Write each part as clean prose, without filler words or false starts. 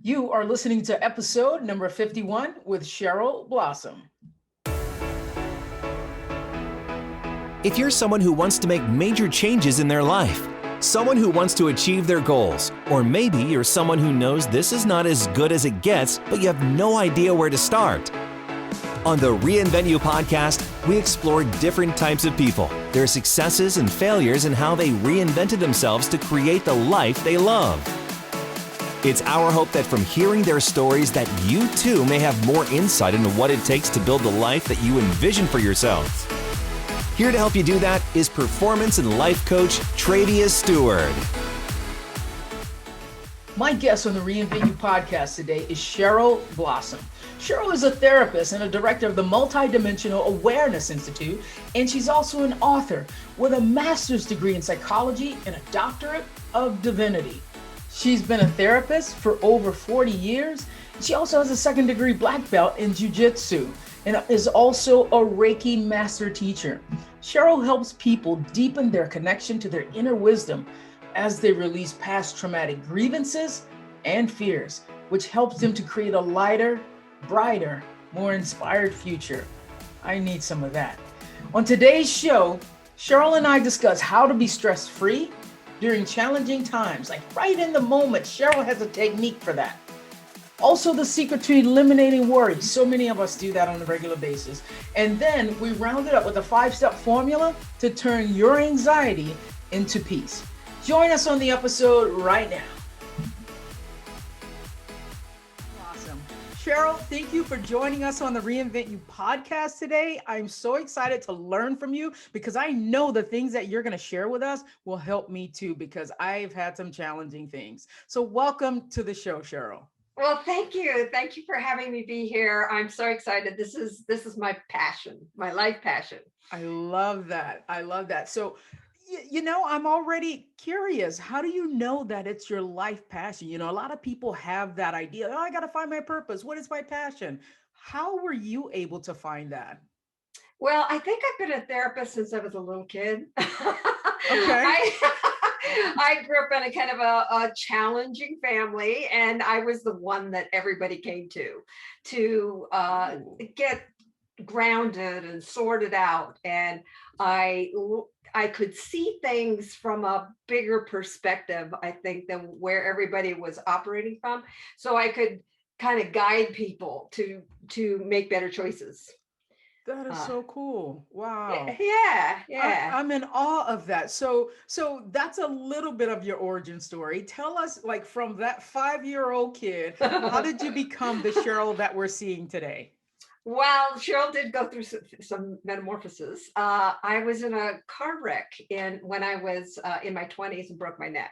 You are listening to episode number 51 with Cheryl Blossom. If you're someone who wants to make major changes in their life, someone who wants to achieve their goals, or maybe you're someone who knows this is not as good as it gets, but you have no idea where to start. On the Reinvent You podcast, we explore different types of people, their successes and failures, and how they reinvented themselves to create the life they love. It's our hope that from hearing their stories that you too may have more insight into what it takes to build the life that you envision for yourself. Here to help you do that is performance and life coach Travius Stewart. My guest on the Reinvent You podcast today is Cheryl Blossom. Cheryl is a therapist and a director of the Multidimensional Awareness Institute, and she's also an author with a master's degree in psychology and a Doctorate of Divinity. She's been a therapist for over 40 years. She also has a second degree black belt in Jujitsu and is also a Reiki Master Teacher. Cheryl helps people deepen their connection to their inner wisdom as they release past traumatic grievances and fears, which helps them to create a lighter, brighter, more inspired future. I need some of that. On today's show, Cheryl and I discuss how to be stress-free during challenging times, like right in the moment. Cheryl has a technique for that. Also, the secret to eliminating worry. So many of us do that on a regular basis. And then we round it up with a 5-step formula to turn your anxiety into peace. Join us on the episode right now. Awesome. Cheryl, thank you for joining us on the Reinvent You podcast today. I'm so excited to learn from you because I know the things that you're going to share with us will help me too, because I've had some challenging things. So welcome to the show, Cheryl. Well, thank you. Thank you for having me be here. I'm so excited. This is my passion, my life passion. I love that. I love that. So, I'm already curious. How do you know that it's your life passion? A lot of people have that idea. Oh, I got to find my purpose. What is my passion? How were you able to find that? Well, I think I've been a therapist since I was a little kid. Okay. I grew up in a kind of a challenging family, and I was the one that everybody came to get grounded and sorted out. And I could see things from a bigger perspective, I think, than where everybody was operating from. So I could kind of guide people to make better choices. That is so cool. Wow. Yeah. I'm in awe of that. So that's a little bit of your origin story. Tell us, like, from that 5-year-old kid, how did you become the Cheryl that we're seeing today? Well, Cheryl did go through some metamorphosis. I was in a car wreck when I was in my 20s and broke my neck.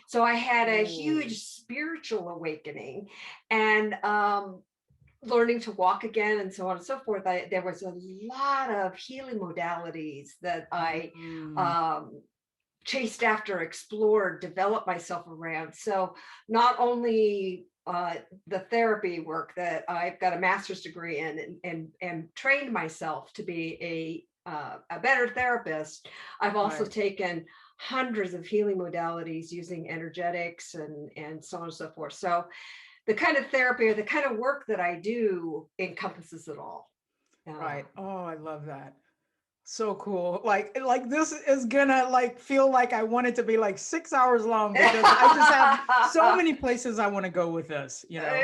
So I had a huge spiritual awakening, and learning to walk again and so on and so forth. There was a lot of healing modalities that I chased after, explored, developed myself around. So not only the therapy work that I've got a master's degree in and trained myself to be a better therapist, I've also taken hundreds of healing modalities using energetics and so on and so forth. So the kind of therapy or the kind of work that I do encompasses it all. Right. Oh, I love that. So cool. Like this is gonna feel like I want it to be 6 hours long, because I just have so many places I want to go with this, Yeah,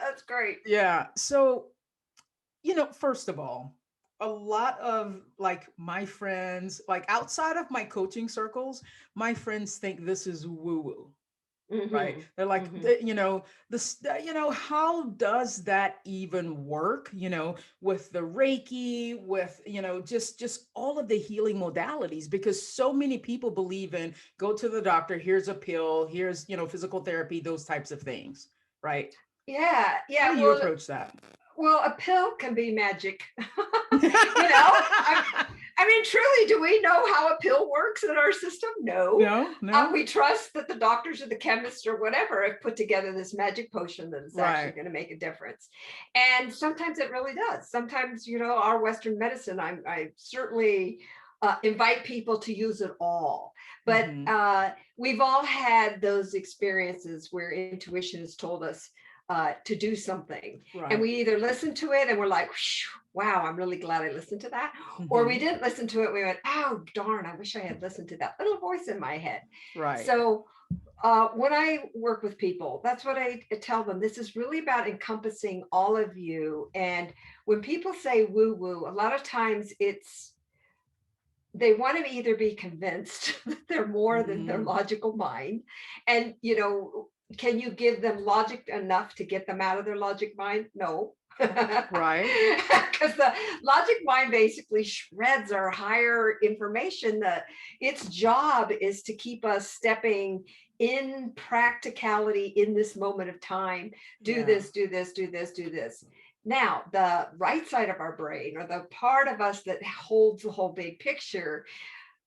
that's great. Yeah. So, first of all, a lot of my friends, outside of my coaching circles, my friends think this is woo-woo. Mm-hmm. Right. They're like, how does that even work, with the Reiki, with, just all of the healing modalities, because so many people believe in go to the doctor, here's a pill, here's, physical therapy, those types of things. Right. Yeah. How do you approach that? Well, a pill can be magic. I mean, truly, do we know how a pill works in our system? No. We trust that the doctors or the chemists or whatever have put together this magic potion that is actually going to make a difference. And sometimes it really does. Sometimes, our Western medicine, I certainly invite people to use it all. But we've all had those experiences where intuition has told us, to do something. Right. And we either listen to it and we're like, wow, I'm really glad I listened to that. Or we didn't listen to it. We went, oh, darn, I wish I had listened to that little voice in my head. Right. So when I work with people, that's what I tell them. This is really about encompassing all of you. And when people say woo woo, a lot of times they want to either be convinced that they're more than their logical mind. And, can you give them logic enough to get them out of their logic mind? No. Right. Because the logic mind basically shreds our higher information. Its job is to keep us stepping in practicality in this moment of time. Do this, do this, do this, do this. Now, the right side of our brain, or the part of us that holds the whole big picture,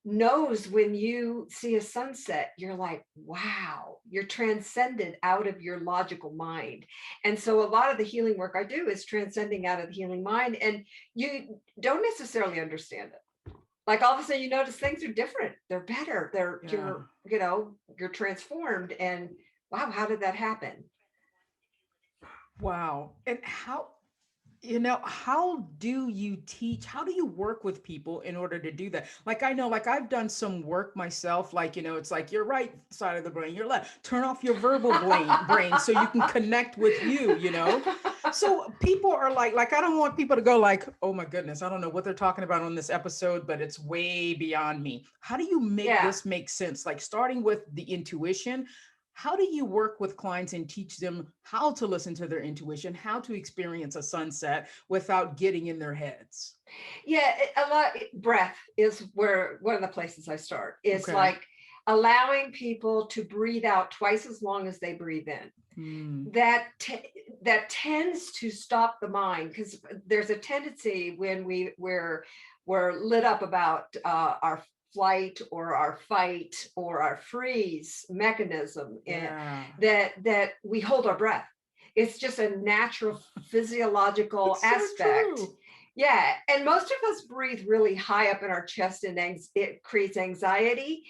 knows when you see a sunset, you're like, wow, you're transcended out of your logical mind. And so a lot of the healing work I do is transcending out of the healing mind, and you don't necessarily understand it. Like all of a sudden you notice things are different, they're better, you're transformed, and wow, how did that happen? Wow. And how do you teach? How do you work with people in order to do that? Like, I know, like I've done some work myself, like, it's like your right side of the brain, your left, turn off your verbal brain so you can connect with you. So people are like, I don't want people to go like, oh my goodness, I don't know what they're talking about on this episode, but it's way beyond me. How do you make this make sense? Like starting with the intuition, how do you work with clients and teach them how to listen to their intuition, how to experience a sunset without getting in their heads? Yeah, breath is where one of the places I start. It's Okay. like allowing people to breathe out twice as long as they breathe in. That tends to stop the mind, because there's a tendency when we're lit up about our flight or our fight or our freeze mechanism, that we hold our breath. It's just a natural physiological aspect. So Yeah. And most of us breathe really high up in our chest, and it creates anxiety.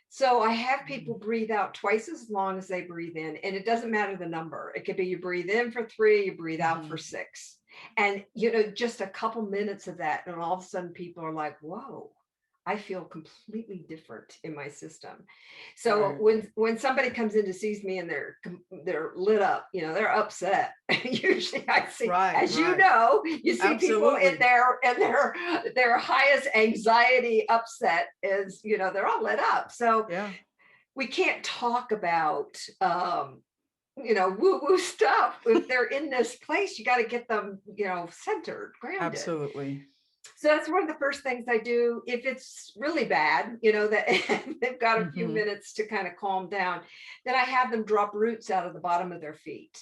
So I have people breathe out twice as long as they breathe in, and it doesn't matter the number. It could be you breathe in for 3, you breathe out for 6. And, just a couple minutes of that, and all of a sudden people are like, whoa, I feel completely different in my system. So when somebody comes in to see me and they're lit up, they're upset. Usually I see, you see people in their highest anxiety upset is, they're all lit up. So we can't talk about woo-woo stuff. If they're in this place, you got to get them, centered, grounded. Absolutely. So that's one of the first things I do. If it's really bad, that they've got a few minutes to kind of calm down, then I have them drop roots out of the bottom of their feet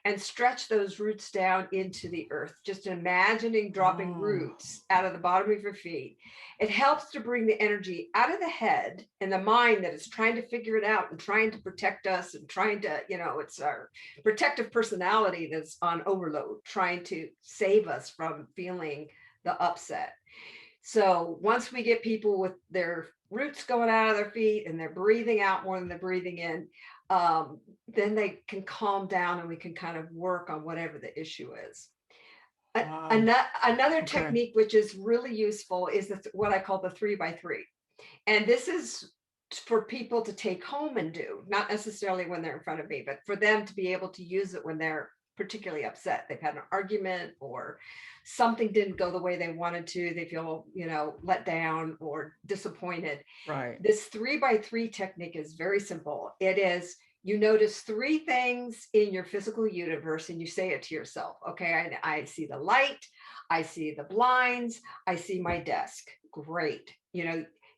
and stretch those roots down into the earth. Just imagining dropping roots out of the bottom of your feet. It helps to bring the energy out of the head and the mind that is trying to figure it out and trying to protect us and trying to, it's our protective personality that's on overload, trying to save us from feeling the upset. So once we get people with their roots going out of their feet and they're breathing out more than they're breathing in, then they can calm down and we can kind of work on whatever the issue is. Another technique which is really useful is what I call the 3x3. And this is for people to take home and do, not necessarily when they're in front of me, but for them to be able to use it when they're particularly upset. They've had an argument or something didn't go the way they wanted to. They feel, let down or disappointed. Right. This 3x3 technique is very simple. It is, you notice 3 things in your physical universe and you say it to yourself. Okay, I see the light, I see the blinds, I see my desk. Great.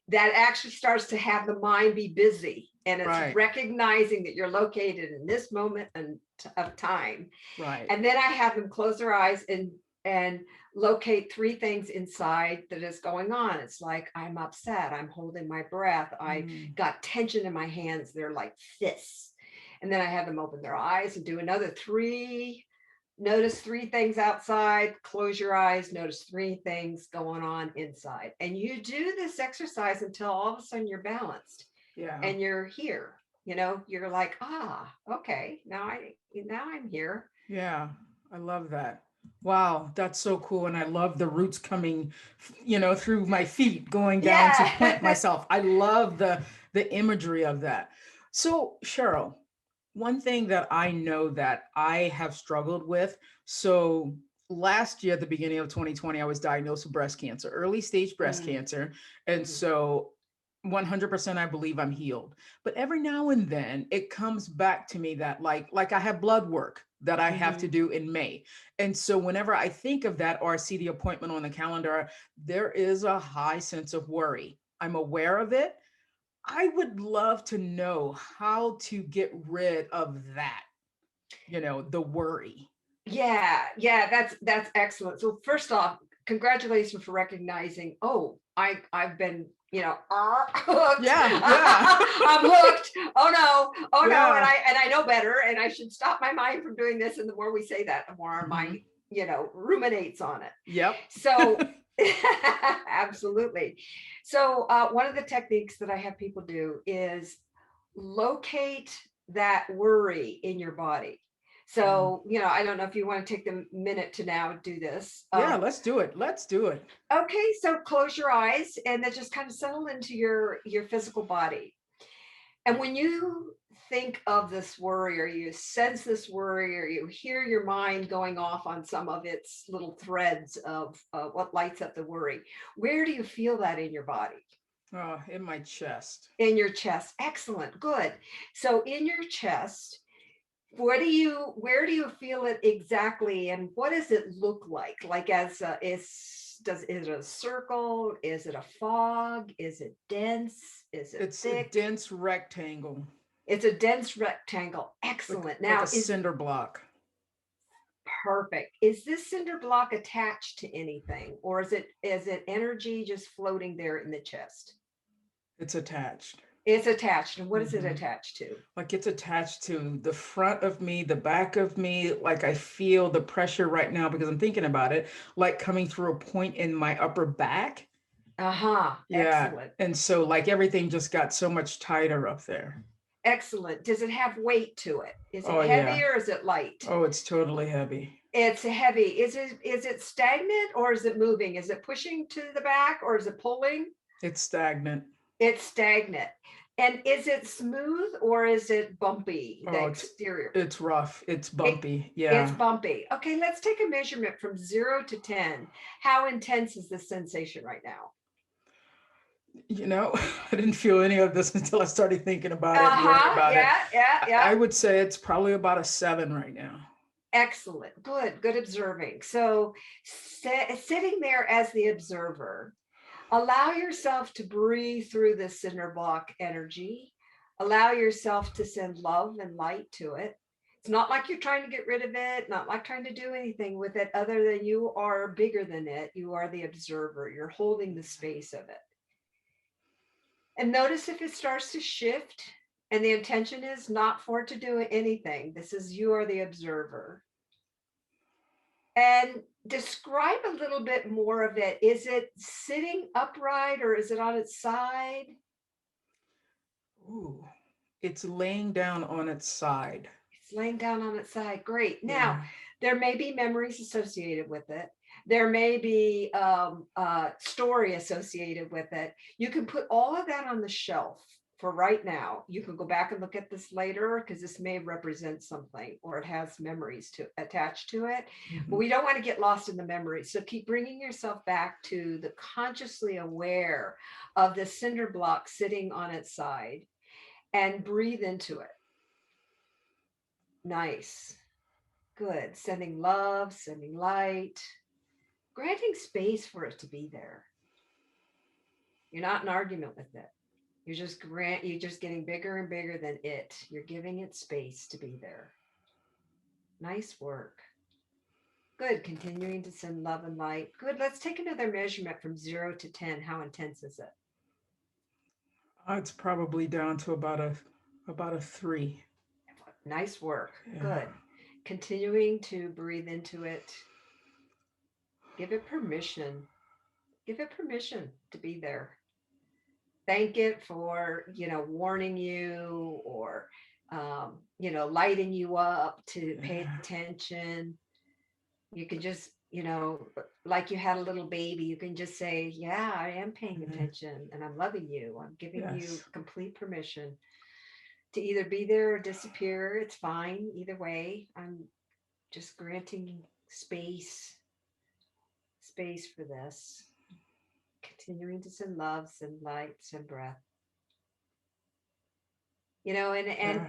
That actually starts to have the mind be busy, and it's recognizing that you're located in this moment of time. Right. And then I have them close their eyes and locate 3 things inside that is going on. It's like, I'm upset, I'm holding my breath, I've got tension in my hands, they're like fists. And then I have them open their eyes and do another 3. Notice 3 things outside, close your eyes, notice 3 things going on inside. And you do this exercise until all of a sudden you're balanced and you're here. you're like, okay, now I'm here. Yeah, I love that. Wow, that's so cool. And I love the roots coming, through my feet, going down to plant Yeah. myself. I love the imagery of that. So, Cheryl, one thing that I know that I have struggled with. So last year, at the beginning of 2020, I was diagnosed with breast cancer, early stage breast Mm, cancer. And mhm, so 100% I believe I'm healed. But every now and then it comes back to me that like I have blood work that I have to mhm. do in May. And so whenever I think of that or I see the appointment on the calendar, there is a high sense of worry. I'm aware of it. I would love to know how to get rid of that, the worry. Yeah, that's excellent. So first off, congratulations for recognizing, I've been, hooked. Yeah, yeah, I'm hooked. Oh no, and yeah. I know better, and I should stop my mind from doing this. And the more we say that, the more our mind, Hmm. ruminates on it. Yep. So absolutely. So one of the techniques that I have people do is locate that worry in your body. Mm. So, I don't know if you want to take the minute to now do this. Yeah, let's do it. Let's do it. Okay, so close your eyes and then just kind of settle into your physical body. And when you think of this worry, or you sense this worry, or you hear your mind going off on some of its little threads of what lights up the worry, where do you feel that in your body? Oh, in my chest. In your chest. Excellent. Good. So in your chest, where do you feel it exactly, and what does it look like? Like, is it a circle? Is it a fog? Is it dense? Is it It's a thick? dense rectangle, It's a dense rectangle. like Excellent. like a Now, is cinder block. perfect. Is this cinder block attached to anything, or is it energy just floating there in the chest? It's attached. It's attached. And what is it Hmm. attached to? Like it's attached to the front of me, the back of me. Like I feel the pressure right now because I'm thinking about it, like coming through a point in my upper back. Uh-huh. Yeah. Excellent. And so like everything just got so much tighter up there. Excellent. Does it have weight to it? Is it Oh heavy yeah. or is it light? Oh, it's totally heavy. It's heavy. Is it stagnant or is it moving? Is it pushing to the back or is it pulling? It's stagnant. It's stagnant. And is it smooth or is it bumpy, the Oh, exterior? it's rough. It's It, bumpy. it's Yeah. bumpy. Okay, let's take a measurement from 0 to 10. How intense is this sensation right now? I didn't feel any of this until I started thinking about it, worrying Uh-huh. about it. Yeah, yeah, yeah. I would say it's probably about a 7 right now. Excellent. Good observing. So sitting there as the observer, allow yourself to breathe through the cinder block energy. Allow yourself to send love and light to it. It's not like you're trying to get rid of it, not like trying to do anything with it other than you are bigger than it. You are the observer. You're holding the space of it. And notice if it starts to shift, and the intention is not for it to do anything. This is, you are the observer. And describe a little bit more of it. Is it sitting upright or is it on its side? Ooh, it's laying down on its side. It's laying down on its side. Great. Now, Yeah. there may be memories associated with it. There may be story associated with it. You can put all of that on the shelf for right now. You can go back and look at this later because this may represent something, or it has memories to attach to it. But Mhm. we don't want to get lost in the memories. So keep bringing yourself back to the consciously aware of the cinder block sitting on its side, and breathe into it. Nice. Good. Sending love, sending light, granting space for it to be there. You're not in argument with it. You're just getting bigger and bigger than it. You're giving it space to be there. Nice work. Good. Continuing to send love and light. Good. Let's take another measurement from 0 to 10. How intense is it? It's probably down to about a 3. Nice work. Yeah. Good. Continuing to breathe into it. Give it permission. Give it permission to be there. thank it for, warning you or, lighting you up to pay attention. You can just, like you had a little baby, you can just say, yeah, I am paying attention and I'm loving you. I'm giving you complete permission to either be there or disappear. It's fine either way. I'm just granting space for this. Continuing to send love, send light, send breath. And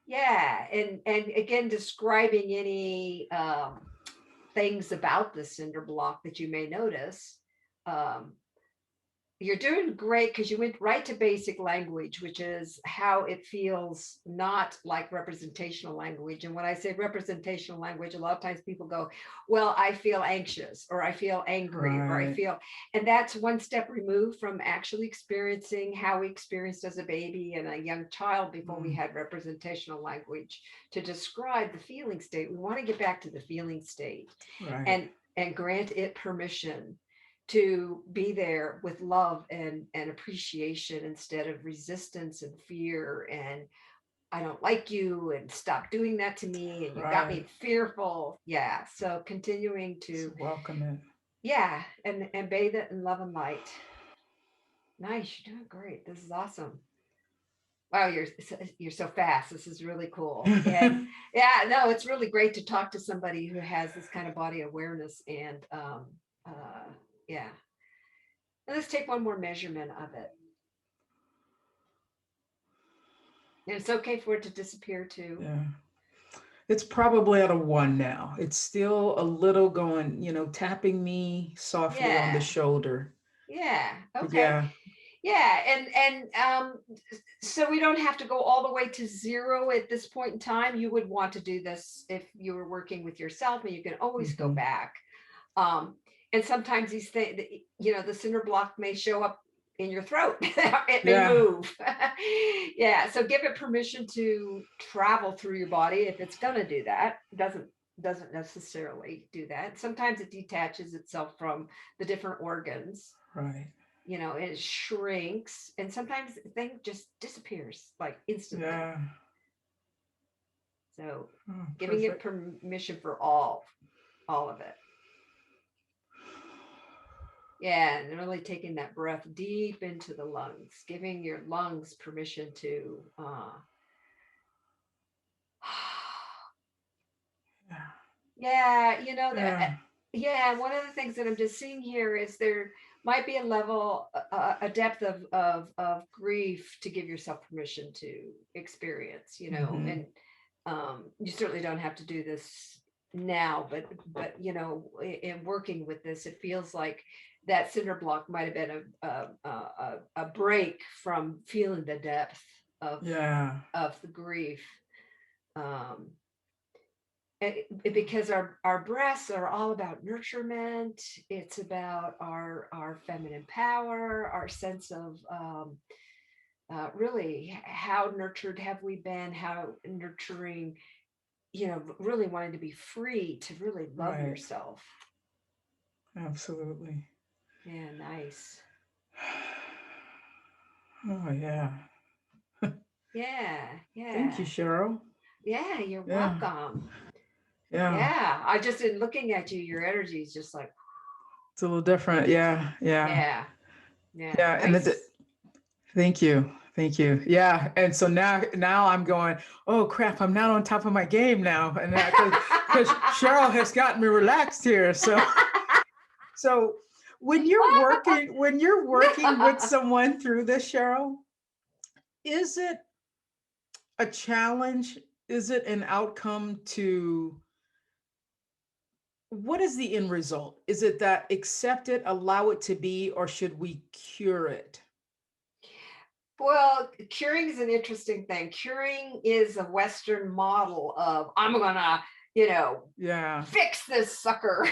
yeah, and again, describing any things about the cinder block that you may notice. You're doing great because you went right to basic language, which is how it feels, not like representational language. And when I say representational language, a lot of times people go, well, I feel anxious or I feel angry or I feel, and that's one step removed from actually experiencing how we experienced as a baby and a young child before we had representational language to describe the feeling state. We want to get back to the feeling state and grant it permission to be there with love and appreciation instead of resistance and fear and I don't like you and stop doing that to me and you got me fearful. Yeah. So continuing to welcome it. Yeah. And bathe it in love and light. Nice. You're doing great. This is awesome. Wow, you're so fast. This is really cool. And yeah, no, it's really great to talk to somebody who has this kind of body awareness and yeah. And let's take one more measurement of it. And it's okay for it to disappear too. Yeah. It's probably at a 1 now. It's still a little going, tapping me softly on the shoulder. Yeah. Okay. And so we don't have to go all the way to 0 at this point in time. You would want to do this if you were working with yourself, and you can always go back. And sometimes these things, the cinder block may show up in your throat. It may move. Yeah. So give it permission to travel through your body if it's going to do that. It doesn't necessarily do that. Sometimes it detaches itself from the different organs. Right. It shrinks, and sometimes the thing just disappears like instantly. Yeah. So giving it permission for all of it. Yeah, and really taking that breath deep into the lungs, giving your lungs permission to one of the things that I'm just seeing here is there might be a level, a depth of grief to give yourself permission to experience, and you certainly don't have to do this now, but in working with this, it feels like that cinder block might have been a break from feeling the depth of the grief. Because our breaths are all about nurturement. It's about our feminine power, our sense of really how nurtured have we been, how nurturing, really wanting to be free to really love yourself. Absolutely. Yeah, nice. Oh, yeah. Yeah. Thank you, Cheryl. Yeah, you're welcome. Yeah. I just, in looking at you, your energy is just like, it's a little different. Yeah. Nice. And thank you. Yeah. And so now I'm going, oh crap, I'm not on top of my game now. And because Cheryl has gotten me relaxed here. So when you're working with someone through this, Cheryl, is it a challenge? Is it an outcome to what is the end result? Is it that accept it, allow it to be, or should we cure it? Well, curing is an interesting thing. Curing is a Western model of I'm gonna, fix this sucker.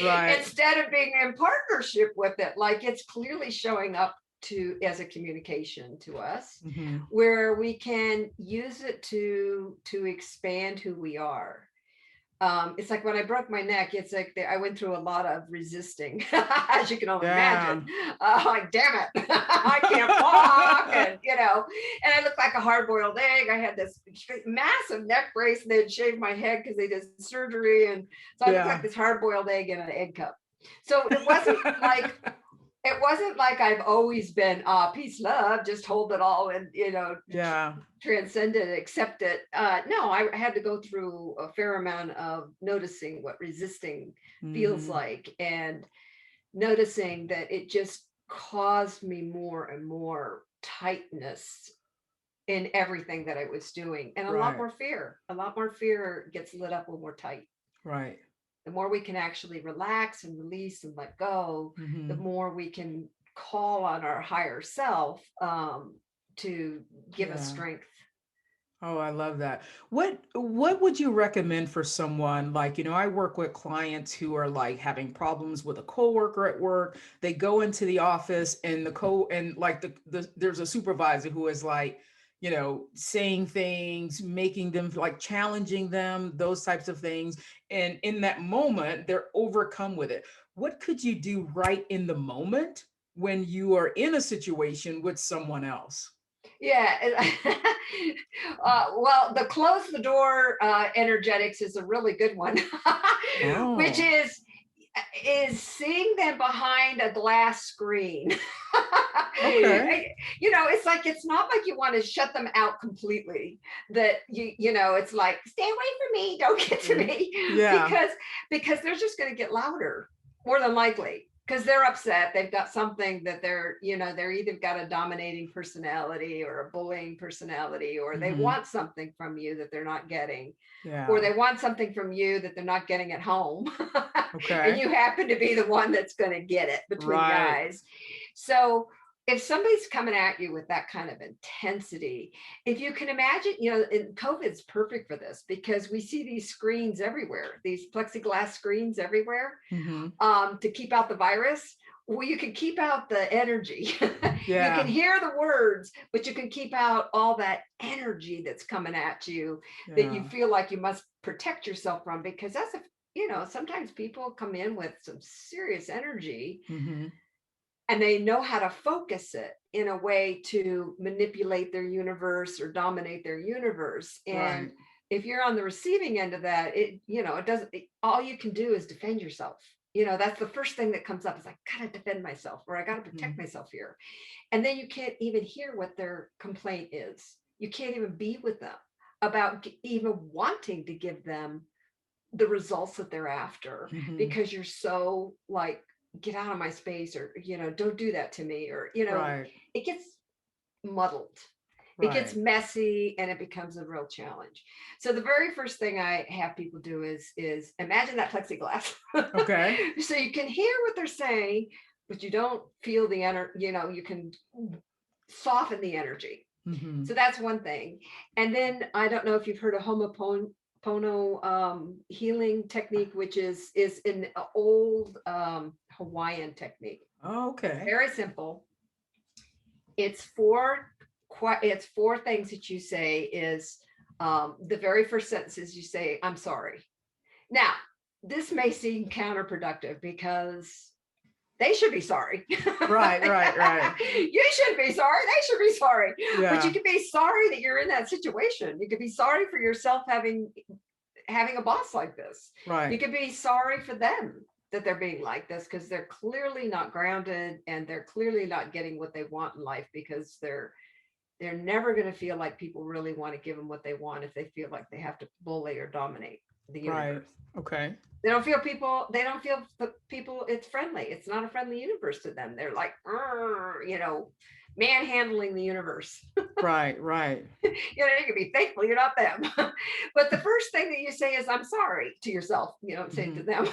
Instead of being in partnership with it, like it's clearly showing up as a communication to us, where we can use it to expand who we are. It's like when I broke my neck, it's like I went through a lot of resisting, as you can only imagine. Like, damn it, I can't walk, and and I looked like a hard-boiled egg. I had this massive neck brace, and they'd shaved my head because they did surgery, and so I looked like this hard-boiled egg in an egg cup. So it wasn't like I've always been peace, love, just hold it all and transcend it, accept it. No, I had to go through a fair amount of noticing what resisting feels like, and noticing that it just caused me more and more tightness in everything that I was doing, and a lot more fear. A lot more fear gets lit up when we're tight. Right. The more we can actually relax and release and let go, the more we can call on our higher self to give us strength. Oh, I love that. What would you recommend for someone like, I work with clients who are like having problems with a coworker at work. They go into the office and there's a supervisor who is like, saying things, making them like challenging them, those types of things. And in that moment, they're overcome with it. What could you do right in the moment when you are in a situation with someone else? Yeah. Well, the close the door energetics is a really good one, which is seeing them behind a glass screen. Okay. It's like, it's not like you want to shut them out completely, that it's like, stay away from me, don't get to me. Yeah. Because they're just going to get louder, more than likely, because they're upset. They've got something that they're either got a dominating personality or a bullying personality, or they want something from you that they're not getting, or they want something from you that they're not getting at home. Okay. And you happen to be the one that's going to get it between the eyes. So if somebody's coming at you with that kind of intensity, if you can imagine, and COVID's perfect for this, because we see these screens everywhere, these plexiglass screens everywhere, to keep out the virus. Well, you can keep out the energy. You can hear the words, but you can keep out all that energy that's coming at you, that you feel like you must protect yourself from, because that's sometimes people come in with some serious energy, and they know how to focus it in a way to manipulate their universe or dominate their universe. And if you're on the receiving end of that, it doesn't, all you can do is defend yourself. That's the first thing that comes up, is I gotta defend myself, or I gotta protect myself here. And then you can't even hear what their complaint is. You can't even be with them about even wanting to give them the results that they're after, because you're so like, get out of my space, or don't do that to me, or it gets muddled, it gets messy, and it becomes a real challenge. So the very first thing I have people do is imagine that plexiglass. Okay. So you can hear what they're saying, but you don't feel the energy. You can soften the energy. So that's one thing. And then, I don't know if you've heard of Ho'oponopono healing technique, which is an old Hawaiian technique. Okay. Very simple. It's four things that you say. Is the very first sentence is you say, I'm sorry. Now, this may seem counterproductive, because they should be sorry. Right. You should be sorry. They should be sorry. Yeah. But you could be sorry that you're in that situation. You could be sorry for yourself having a boss like this. Right. You could be sorry for them that they're being like this, because they're clearly not grounded, and they're clearly not getting what they want in life, because they're never going to feel like people really want to give them what they want if they feel like they have to bully or dominate the universe. Right. Okay. They don't feel people it's friendly. It's not a friendly universe to them. They're like, manhandling the universe. Right. You can be thankful you're not them. But the first thing that you say is, I'm sorry, to yourself. You don't say it to them.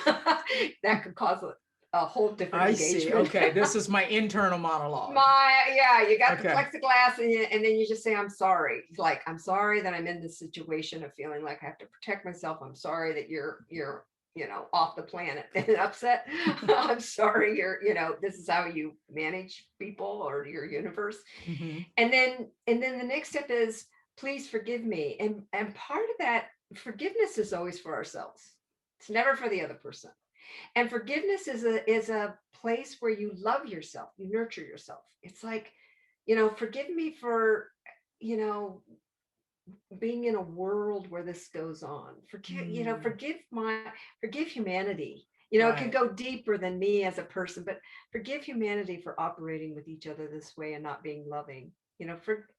That could cause a whole different engagement. See. Okay. This is my internal monologue. You got the plexiglass, and then you just say, I'm sorry. Like, I'm sorry that I'm in this situation of feeling like I have to protect myself. I'm sorry that you're off the planet and upset. I'm sorry this is how you manage people or your universe. And then the next step is, please forgive me. And part of that forgiveness is always for ourselves. It's never for the other person. And forgiveness is a place where you love yourself, you nurture yourself. It's like, forgive me for, being in a world where this goes on. Forgive humanity. It could go deeper than me as a person, but forgive humanity for operating with each other this way and not being loving.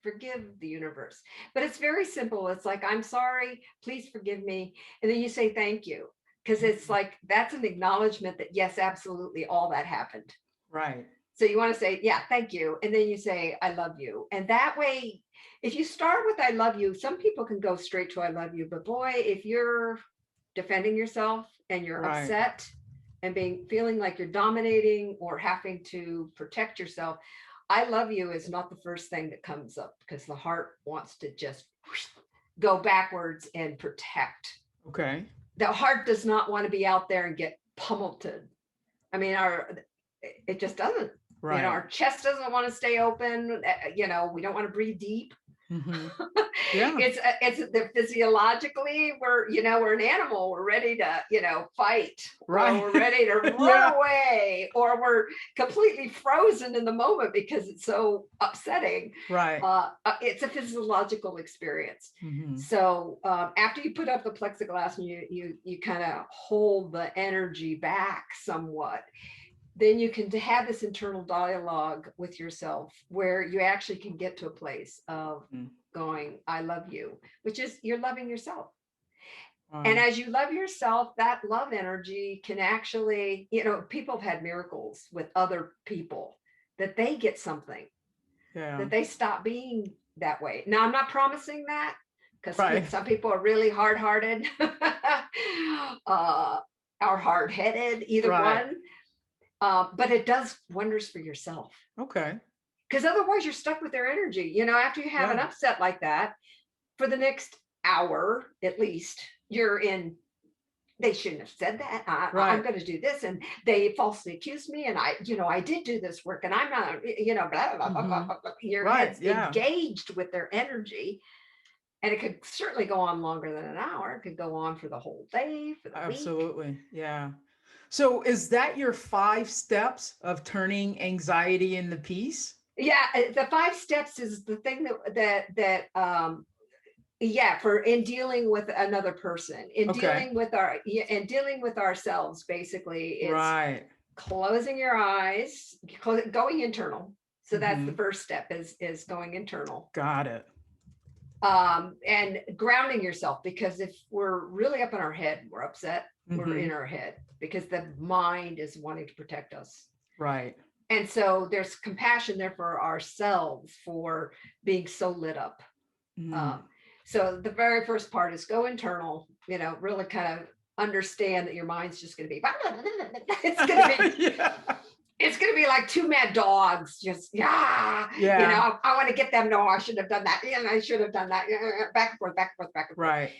Forgive the universe. But it's very simple. It's like, I'm sorry, please forgive me. And then you say thank you. Because it's like, that's an acknowledgement that, yes, absolutely, all that happened. Right. So you want to say, yeah, thank you. And then you say, I love you. And that way, if you start with I love you, some people can go straight to I love you. But boy, if you're defending yourself and you're upset and feeling like you're dominating or having to protect yourself, I love you is not the first thing that comes up, because the heart wants to just go backwards and protect. Okay. The heart does not want to be out there and get pummeled. I mean, it just doesn't. Right. Our chest doesn't want to stay open. We don't want to breathe deep. Mm-hmm. Yeah. It's the physiologically we're an animal. We're ready to fight. Right. Or we're ready to run away, or we're completely frozen in the moment because it's so upsetting. Right. It's a physiological experience. Mm-hmm. So after you put up the plexiglass and you kind of hold the energy back somewhat, then you can have this internal dialogue with yourself where you actually can get to a place of going, I love you, which is you're loving yourself. And as you love yourself, that love energy can actually, people have had miracles with other people that they get something, that they stop being that way. Now, I'm not promising that, because some people are really hard-hearted, are hard-headed, either one. But it does wonders for yourself. Okay. Because otherwise you're stuck with their energy. After you have an upset like that, for the next hour, at least, you're in, they shouldn't have said that. I'm going to do this. And they falsely accused me. And I did do this work, and I'm not, blah, blah, blah, blah, blah. Your head's engaged with their energy. And it could certainly go on longer than an hour. It could go on for the whole day, for the week. Absolutely. Yeah. So is that your 5 steps of turning anxiety into peace? Yeah, the 5 steps is the thing that for in dealing with another person, in dealing with ourselves, basically, it's closing your eyes, going internal. So that's the first step is going internal. Got it. And grounding yourself, because if we're really up in our head, we're upset, we're in our head, because the mind is wanting to protect us. Right. And so there's compassion there for ourselves for being so lit up. So the very first part is go internal, really kind of understand that your mind's just going to be, it's going to be, it's going to be like 2 mad dogs. Just, I want to get them. No, I shouldn't have done that. And I should have done that. Back and forth, back and forth, back and forth. Right.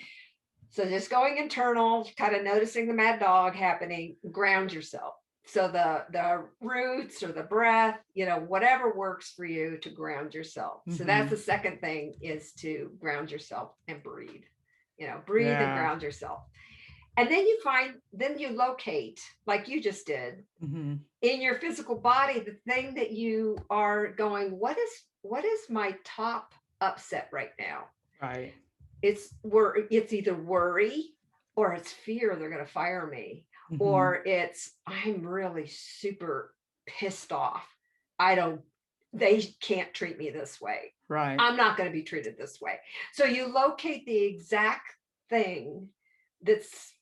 So just going internal, kind of noticing the mad dog happening, ground yourself. So the roots or the breath, whatever works for you to ground yourself. So that's the second thing, is to ground yourself and breathe, breathe and ground yourself. And then you locate, like you just did, in your physical body, the thing that you are going, what is my top upset right now? Right. It's either worry, or it's fear they're going to fire me, or it's I'm really super pissed off. They can't treat me this way. Right. I'm not going to be treated this way. So you locate the exact thing that's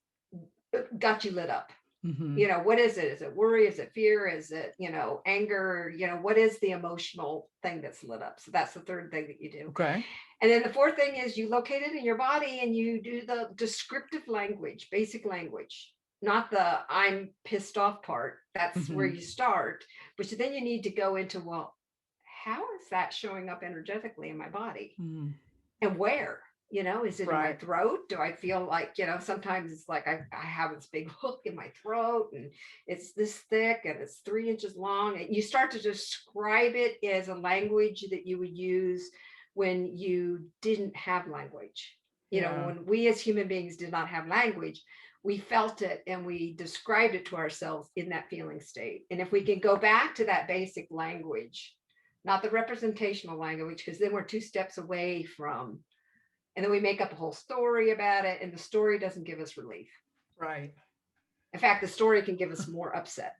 got you lit up. What is it? Is it worry? Is it fear? Is it, anger? What is the emotional thing that's lit up? So that's the third thing that you do. Okay. And then the fourth thing is you locate it in your body and you do the descriptive language, basic language, not the I'm pissed off part. That's where you start. But then you need to go into, well, how is that showing up energetically in my body? And where? Is it in my throat? Do I feel like, sometimes it's like I have this big hook in my throat and it's this thick and it's 3 inches long. And you start to describe it as a language that you would use when you didn't have language. You know, when we as human beings did not have language, we felt it and we described it to ourselves in that feeling state. And if we can go back to that basic language, not the representational language, because then we're 2 steps away from, and then we make up a whole story about it, and the story doesn't give us relief. Right. In fact, the story can give us more upset.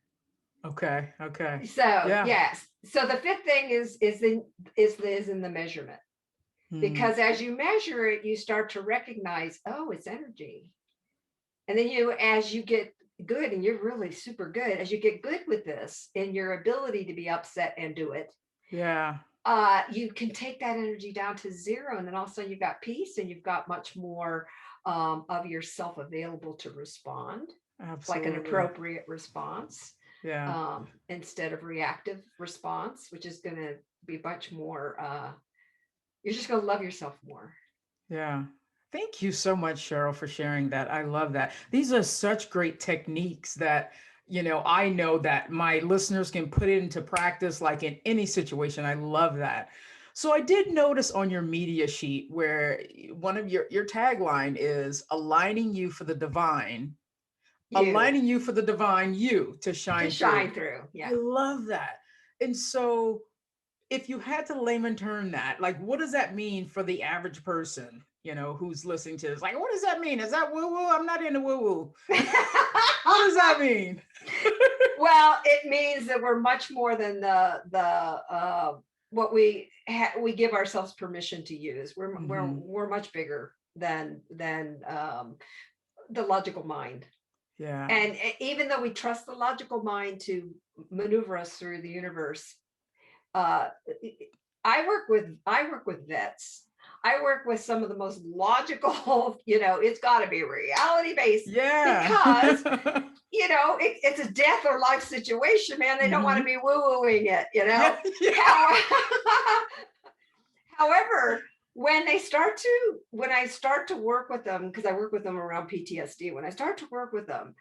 Okay. So yes. So the 5th thing is in the measurement. Because as you measure it, you start to recognize, oh, it's energy. And then as you get good, and you're really super good, as you get good with this and your ability to be upset and do it, you can take that energy down to 0. And then also you've got peace, and you've got much more of yourself available to respond. Absolutely. Like an appropriate response. Instead of reactive response, which is going to be much more, you're just going to love yourself more. Yeah. Thank you so much, Cheryl, for sharing that. I love that. These are such great techniques that, I know that my listeners can put it into practice like in any situation. I love that. So I did notice on your media sheet where one of your tagline is aligning you for the divine, aligning you for the divine you to shine through. Yeah. I love that. And so if you had to layman term that, like, what does that mean for the average person, who's listening to this? Like, what does that mean? Is that woo-woo? I'm not into woo-woo. What does that mean? Well, it means that we're much more than what we give ourselves permission to use. We're much bigger than the logical mind. Yeah. And even though we trust the logical mind to maneuver us through the universe, I work with vets. I work with some of the most logical, it's got to be reality based. Yeah. Because, it's a death or life situation, man. They don't want to be woo-wooing it, Yeah. However, when I start to work with them, because I work with them around PTSD, when I start to work with them,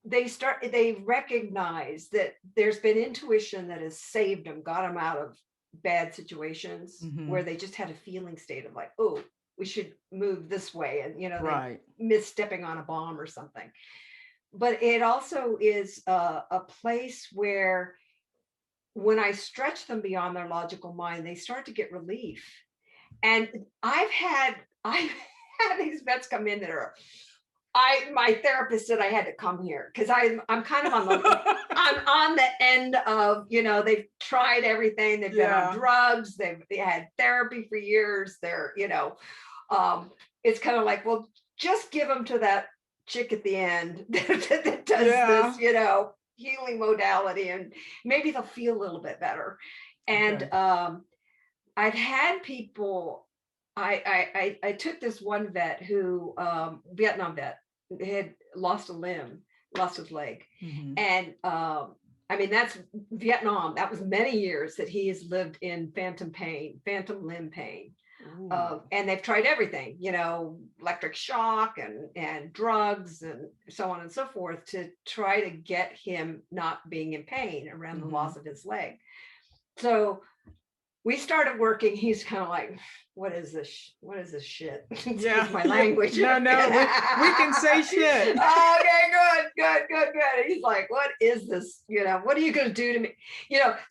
they recognize that there's been intuition that has saved them, got them out of bad situations where they just had a feeling state of like, oh, we should move this way. And, they miss stepping on a bomb or something. But it also is a place where when I stretch them beyond their logical mind, they start to get relief. And I've had these vets come in that are, my therapist said I had to come here because I'm kind of I'm on the end of, they've tried everything. They've been on drugs. They had therapy for years. They're, it's kind of like, well, just give them to that chick at the end that does this, healing modality, and maybe they'll feel a little bit better. And I've had people, I took this one vet who, Vietnam vet, had lost a limb, lost his leg. And that's Vietnam. That was many years that he has lived in phantom limb pain. And they've tried everything, electric shock and drugs and so on and so forth to try to get him not being in pain around the loss of his leg. So we started working. He's kind of like, what is this shit? Excuse my language. No, we can say shit. Okay, good. He's like, what is this? What are you going to do to me?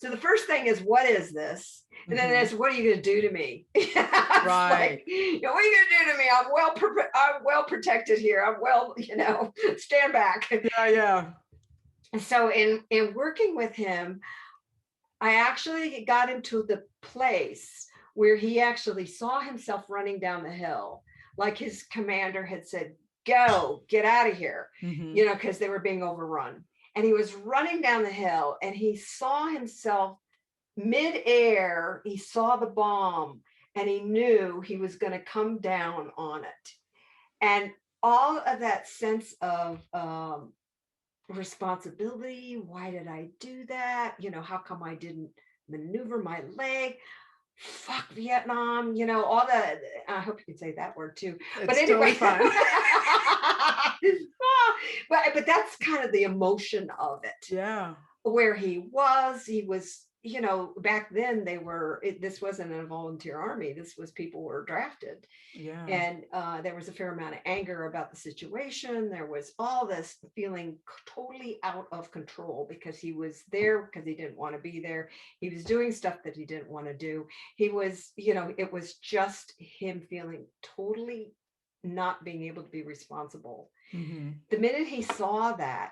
So the first thing is, what is this? And then there's, what are you going to do to me? Right. Like, what are you going to do to me? I'm well protected here. I'm well, stand back. Yeah. And so in working with him, I actually got him to the place where he actually saw himself running down the hill, like his commander had said, go, get out of here, because they were being overrun. And he was running down the hill and he saw himself midair. He saw the bomb and he knew he was going to come down on it. And all of that sense of responsibility. Why did I do that? How come I didn't maneuver my leg? Fuck Vietnam, all the, I hope you can say that word too. It's but anyway, totally fine. but that's kind of the emotion of it. Yeah. Where he was you know, back then this wasn't a volunteer army. This was people were drafted. Yeah. And there was a fair amount of anger about the situation. There was all this feeling totally out of control because he was there because he didn't want to be there. He was doing stuff that he didn't want to do. He was, you know, it was just him feeling totally not being able to be responsible. Mm-hmm. The minute he saw that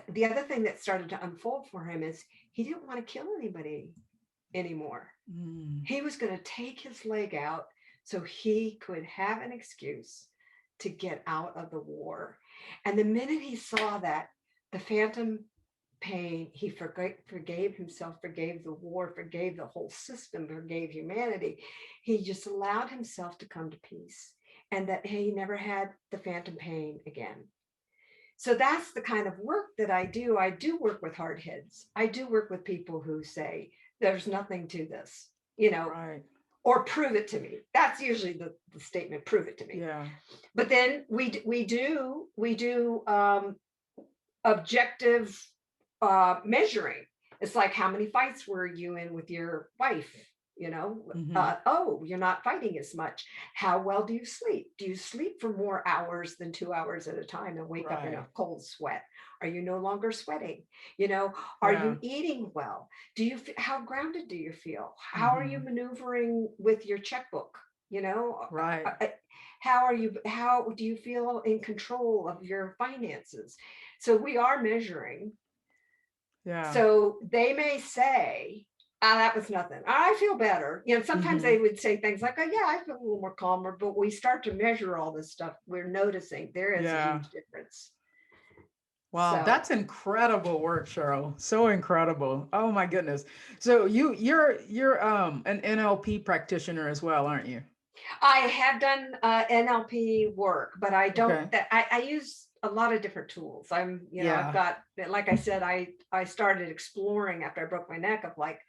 the other thing that started to unfold for him is he didn't want to kill anybody anymore. He was going to take his leg out so he could have an excuse to get out of the war. And the minute he saw that, the phantom pain, he forgave himself, forgave the war, forgave the whole system, forgave humanity. He just allowed himself to come to peace, and that he never had the phantom pain again. So that's the kind of work that I do. I do work with hard heads. I do work with people who say, there's nothing to this, you know, Right. or prove it to me. That's usually the statement, prove it to me. Yeah. But then we do objective measuring. It's like, how many fights were you in with your wife? You know, oh, you're not fighting as much. How well do you sleep? Do you sleep for more hours than 2 hours at a time and wake up in a cold sweat? Are you no longer sweating? You know, are you eating well? How grounded do you feel? How are you maneuvering with your checkbook? You know, how do you feel in control of your finances? So we are measuring. Yeah. So they may say, that was nothing. I feel better. You know, sometimes they would say things like, oh, yeah, I feel a little more calmer. But we start to measure all this stuff. We're noticing there is a huge difference. Wow, So, that's incredible work, Cheryl. So incredible. Oh my goodness. So you're an NLP practitioner as well, aren't you? I have done NLP work, but I don't. Okay. I use a lot of different tools. I'm, you know, I've got, like I said, I started exploring after I broke my neck of like,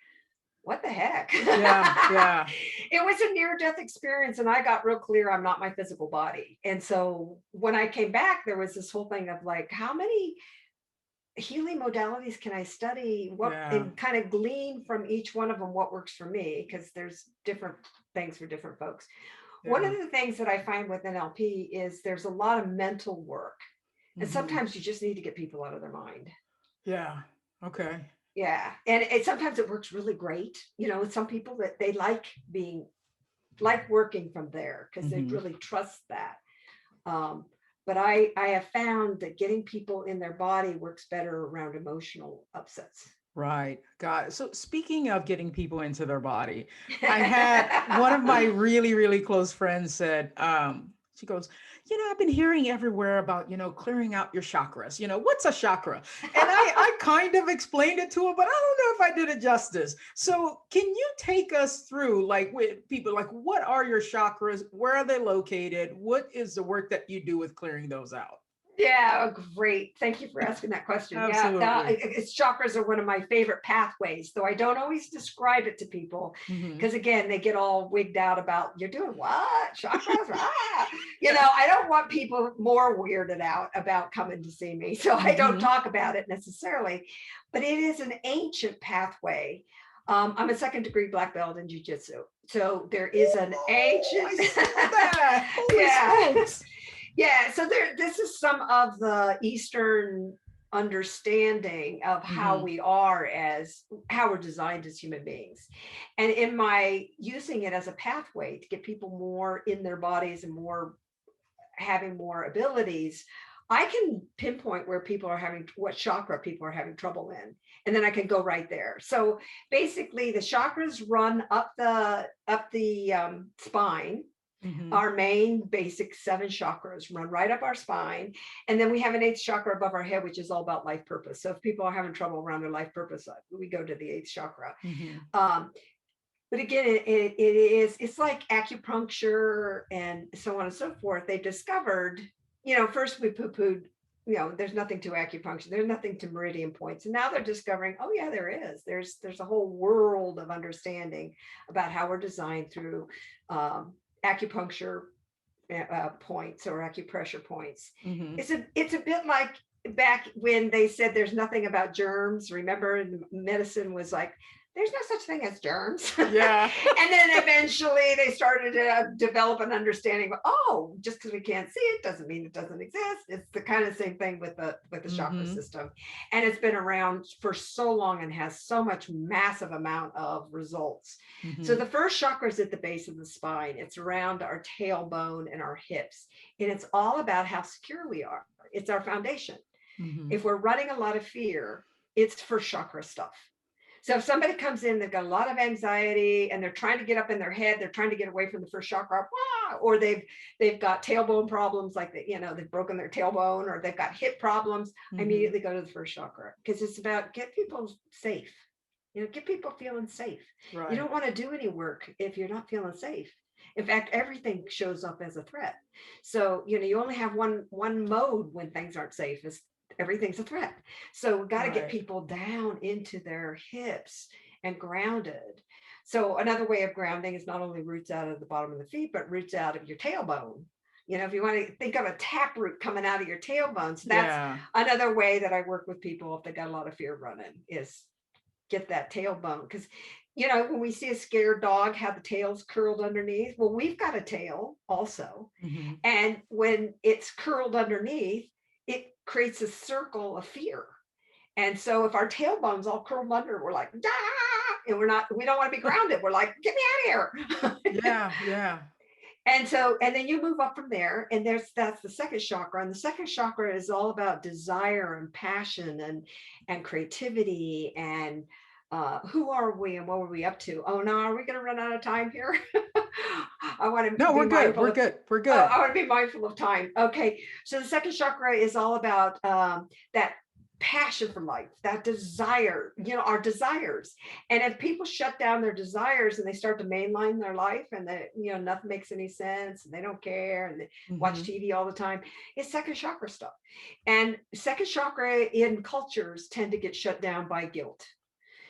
what the heck? Yeah. It was a near-death experience, and I got real clear I'm not my physical body. And so when I came back, there was this whole thing of like, how many healing modalities can I study? And kind of glean from each one of them what works for me, because there's different things for different folks. One of the things that I find with NLP is there's a lot of mental work, and sometimes you just need to get people out of their mind. Yeah. Okay. Yeah. And sometimes it works really great. You know, with some people that they like working from there because they really trust that. But I have found that getting people in their body works better around emotional upsets. Right. Got it. So speaking of getting people into their body, I had one of my really, really close friends said, she goes, you know, I've been hearing everywhere about, you know, clearing out your chakras. You know, what's a chakra? And I kind of explained it to her, but I don't know if I did it justice. So can you take us through, like, with people, like, what are your chakras? Where are they located? What is the work that you do with clearing those out? Yeah, great. Thank you for asking that question. Absolutely. Yeah, chakras are one of my favorite pathways, though I don't always describe it to people because, again, they get all wigged out about, you're doing what? Chakras? You know, I don't want people more weirded out about coming to see me, so I don't talk about it necessarily, but it is an ancient pathway. I'm a 2nd degree black belt in Jujitsu, so there is an ancient. I saw that. Holy smokes. Yeah, so this is some of the Eastern understanding of how we are how we're designed as human beings. And in my using it as a pathway to get people more in their bodies and having more abilities, I can pinpoint where what chakra people are having trouble in. And then I can go right there. So basically the chakras run up the spine. Our main basic 7 chakras run right up our spine. And then we have an 8th chakra above our head, which is all about life purpose. So if people are having trouble around their life purpose, we go to the 8th chakra. But again, it's like acupuncture and so on and so forth. They discovered, you know, first we poo-pooed, you know, there's nothing to acupuncture, there's nothing to meridian points. And now they're discovering, oh yeah, there is. There's a whole world of understanding about how we're designed through acupuncture points or acupressure points. It's a bit like back when they said there's nothing about germs, remember, and medicine was like, there's no such thing as germs. Yeah. And then eventually they started to develop an understanding of, oh, just because we can't see it doesn't mean it doesn't exist. It's the kind of same thing with the chakra system. And it's been around for so long and has so much massive amount of results. So the first chakra is at the base of the spine. It's around our tailbone and our hips. And it's all about how secure we are. It's our foundation. If we're running a lot of fear, it's first chakra stuff. So if somebody comes in, they've got a lot of anxiety and they're trying to get up in their head, they're trying to get away from the first chakra, or they've got tailbone problems, like they've broken their tailbone, or they've got hip problems, I immediately go to the first chakra, because it's about get people safe, get people feeling safe. Right. You don't want to do any work if you're not feeling safe. In fact, everything shows up as a threat. So, you only have one mode when things aren't safe, is everything's a threat. So we've got to get people down into their hips and grounded. So another way of grounding is not only roots out of the bottom of the feet, but roots out of your tailbone. If you want to think of a tap root coming out of your tailbones, that's another way that I work with people if they got a lot of fear running, is get that tailbone. Because when we see a scared dog, how the tail's curled underneath, well, we've got a tail also. And when it's curled underneath, it creates a circle of fear. And so if our tailbone's all curled under, we're like, ah, and we don't want to be grounded. We're like, get me out of here. Yeah. And then you move up from there, and that's the second chakra. And the second chakra is all about desire and passion and creativity and who are we and what were we up to? Oh no, are we going to run out of time here? I want to. No, we're good. We're good. I want to be mindful of time. Okay, so the second chakra is all about that passion for life, that desire, our desires. And if people shut down their desires and they start to mainline their life, and nothing makes any sense, and they don't care, and they watch TV all the time, it's second chakra stuff. And second chakra in cultures tend to get shut down by guilt.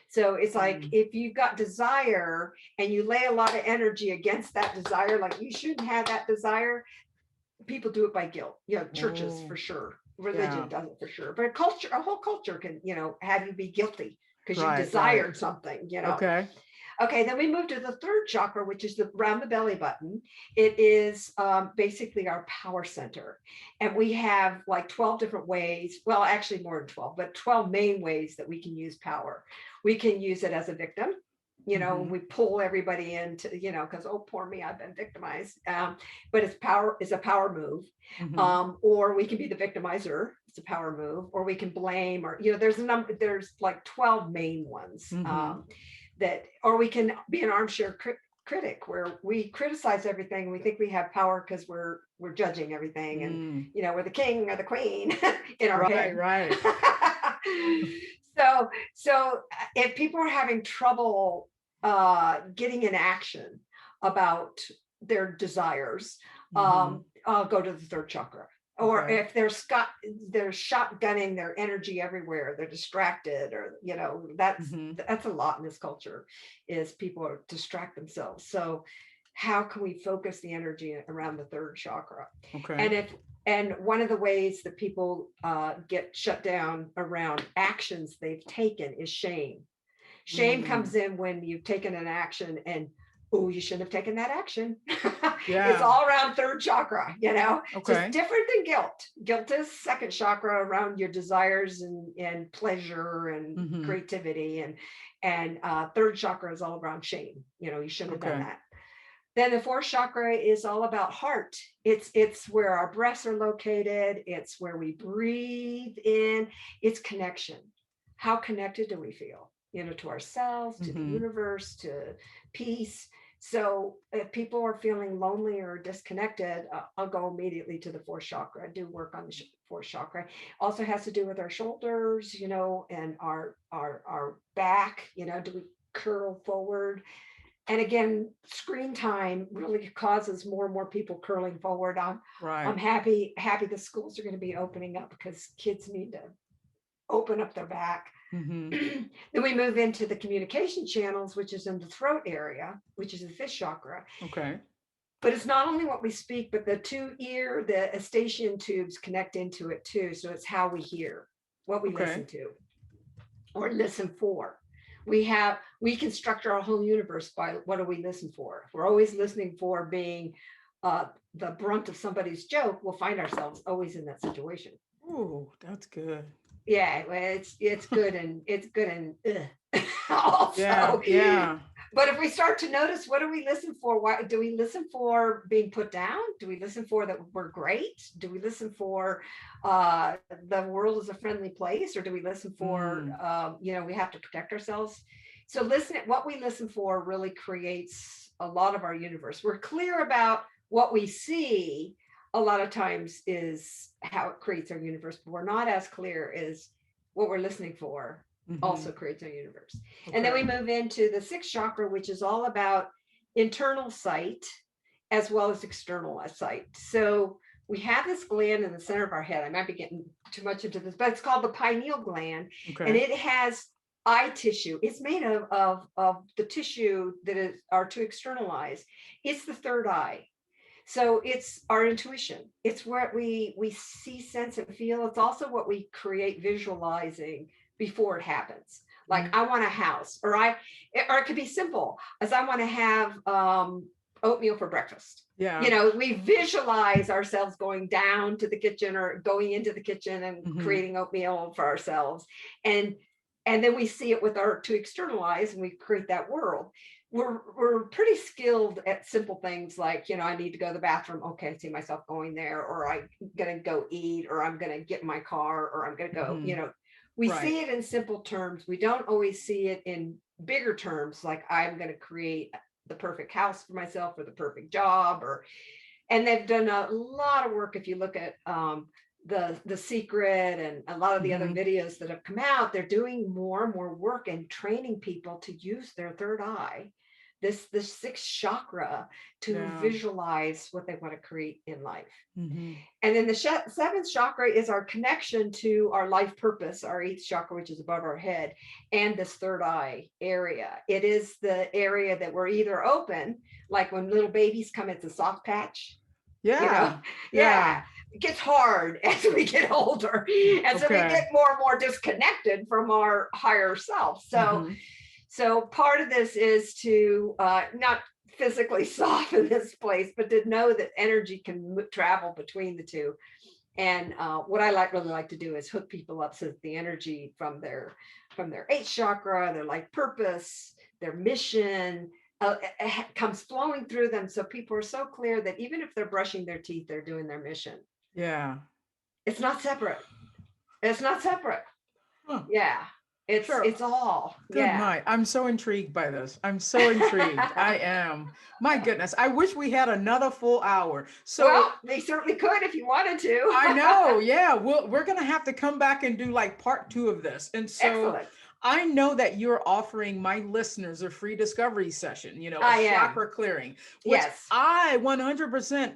So it's like, if you've got desire and you lay a lot of energy against that desire, like you shouldn't have that desire, people do it by guilt. Churches for sure. Religion does it for sure. But a whole culture can, have you be guilty because you desired something, Okay, then we move to the third chakra, which is around the belly button. It is basically our power center. And we have like 12 different ways, well, actually more than 12, but 12 main ways that we can use power. We can use it as a victim. We pull everybody into, because, oh, poor me, I've been victimized. But it's a power move. Or we can be the victimizer. It's a power move. Or we can blame, or, there's like 12 main ones. Or we can be an armchair critic, where we criticize everything. We think we have power because we're judging everything, and we're the king or the queen in our head. Right. So if people are having trouble getting in action about their desires, I'll go to the third chakra. Or if they're shotgunning their energy everywhere, they're distracted, or that's a lot in this culture, is people distract themselves. So how can we focus the energy around the third chakra? And one of the ways that people get shut down around actions they've taken is shame. Shame comes in when you've taken an action and, oh, you shouldn't have taken that action. It's all around third chakra, So it's different than guilt. Guilt is second chakra, around your desires and pleasure and creativity. And third chakra is all around shame. You shouldn't have done that. Then the fourth chakra is all about heart. It's where our breaths are located. It's where we breathe in. It's connection. How connected do we feel? To ourselves, to the universe, to peace. So if people are feeling lonely or disconnected, I'll go immediately to the fourth chakra. I do work on the fourth chakra. Also has to do with our shoulders, and our back. Do we curl forward? And again, screen time really causes more and more people curling forward. I'm happy the schools are going to be opening up, because kids need to open up their back. Then we move into the communication channels, which is in the throat area, which is the fifth chakra. But it's not only what we speak, but the the eustachian tubes connect into it too. So it's how we hear, what we listen to or listen for. We construct our whole universe by what do we listen for. If we're always listening for being the brunt of somebody's joke, we'll find ourselves always in that situation. Oh, that's good. Yeah, well, it's good and also. Yeah. But if we start to notice, what do we listen for? Why do we listen for being put down? Do we listen for that we're great? Do we listen for the world is a friendly place? Or do we listen for, we have to protect ourselves? So what we listen for really creates a lot of our universe. We're clear about what we see a lot of times is how it creates our universe, but we're not as clear as what we're listening for also creates our universe. Okay. And then we move into the sixth chakra, which is all about internal sight as well as external sight. So we have this gland in the center of our head. I might be getting too much into this, but it's called the pineal gland. Okay. And it has eye tissue. It's made of the tissue that are to externalize. It's the third eye. So it's our intuition. It's what we see, sense, and feel. It's also what we create visualizing before it happens. Like I want a house, or it could be simple as I want to have oatmeal for breakfast. Yeah. We visualize ourselves going down to the kitchen or going into the kitchen and creating oatmeal for ourselves. And then we see it with our two external eyes and we create that world. We're pretty skilled at simple things like, I need to go to the bathroom. Okay, I see myself going there, or I'm going to go eat, or I'm going to get in my car, or I'm going to go, we see it in simple terms. We don't always see it in bigger terms, like I'm going to create the perfect house for myself or the perfect job, and they've done a lot of work. If you look at the Secret and a lot of the other videos that have come out, they're doing more and more work and training people to use their third eye, this sixth chakra, to visualize what they want to create in life. And then the seventh chakra is our connection to our life purpose, our eighth chakra, which is above our head, and this third eye area. It is the area that we're either open, like when little babies come, it's a soft patch. Yeah. It gets hard as we get older. And so we get more and more disconnected from our higher self. So part of this is to not physically soften this place, but to know that energy can travel between the two. And what I really like to do is hook people up so that the energy from their eighth chakra, their life purpose, their mission, comes flowing through them. So people are so clear that even if they're brushing their teeth, they're doing their mission. Yeah. It's not separate. Huh. Yeah. It's all. Good night. I'm so intrigued by this. I'm so intrigued. I am. My goodness. I wish we had another full hour. So they certainly could if you wanted to. I know. Yeah. We're going to have to come back and do like part 2 of this. And so excellent. I know that you're offering my listeners a free discovery session, chakra clearing, which I 100%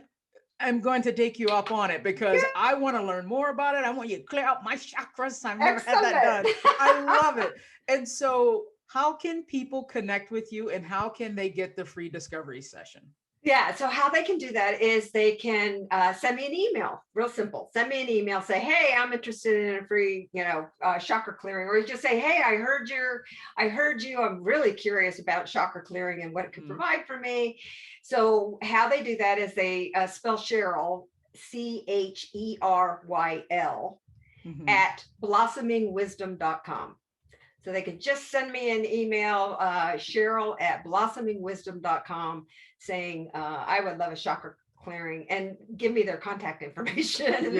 am going to take you up on it because I want to learn more about it. I want you to clear out my chakras. I've never had that done. I love it. And so how can people connect with you and how can they get the free discovery session? Yeah. So how they can do that is they can send me an email. Real simple. Send me an email. Say, hey, I'm interested in a free, chakra clearing. Or just say, hey, I heard you. I'm really curious about chakra clearing and what it could provide for me. So how they do that is they spell Cheryl, CHERYL, at blossomingwisdom.com. So they could just send me an email, Cheryl at blossomingwisdom.com, saying, I would love a chakra clearing, and give me their contact information. And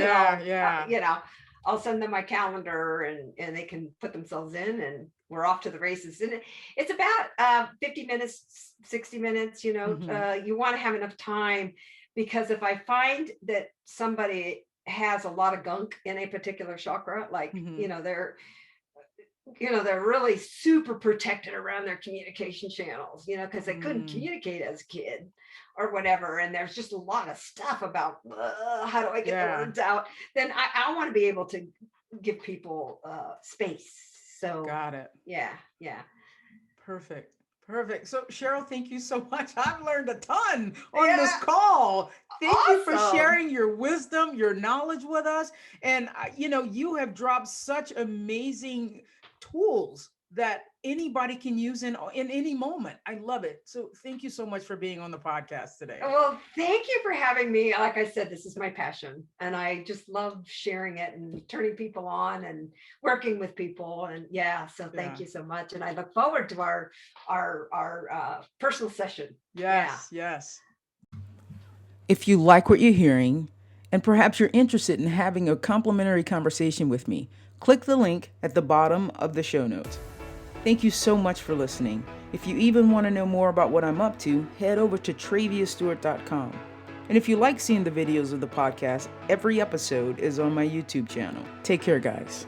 I'll send them my calendar and they can put themselves in and we're off to the races. And it's about 50 minutes, 60 minutes, you want to have enough time, because if I find that somebody has a lot of gunk in a particular chakra, like, they're really super protected around their communication channels, because they couldn't communicate as a kid or whatever. And there's just a lot of stuff about how do I get the words out? Then I want to be able to give people space. So got it. Yeah. Perfect. Perfect. So Cheryl, thank you so much. I've learned a ton on this Yeah. call. Thank you for Awesome. sharing your wisdom, your knowledge with us. And you have dropped such amazing tools that anybody can use in any moment. I love it. So thank you so much for being on the podcast today. Well, thank you for having me. Like I said, this is my passion, and I just love sharing it and turning people on and working with people. And so thank you so much. And I look forward to our personal session. Yes. If you like what you're hearing, and perhaps you're interested in having a complimentary conversation with me, click the link at the bottom of the show notes. Thank you so much for listening. If you even want to know more about what I'm up to, head over to traviastewart.com. And if you like seeing the videos of the podcast, every episode is on my YouTube channel. Take care, guys.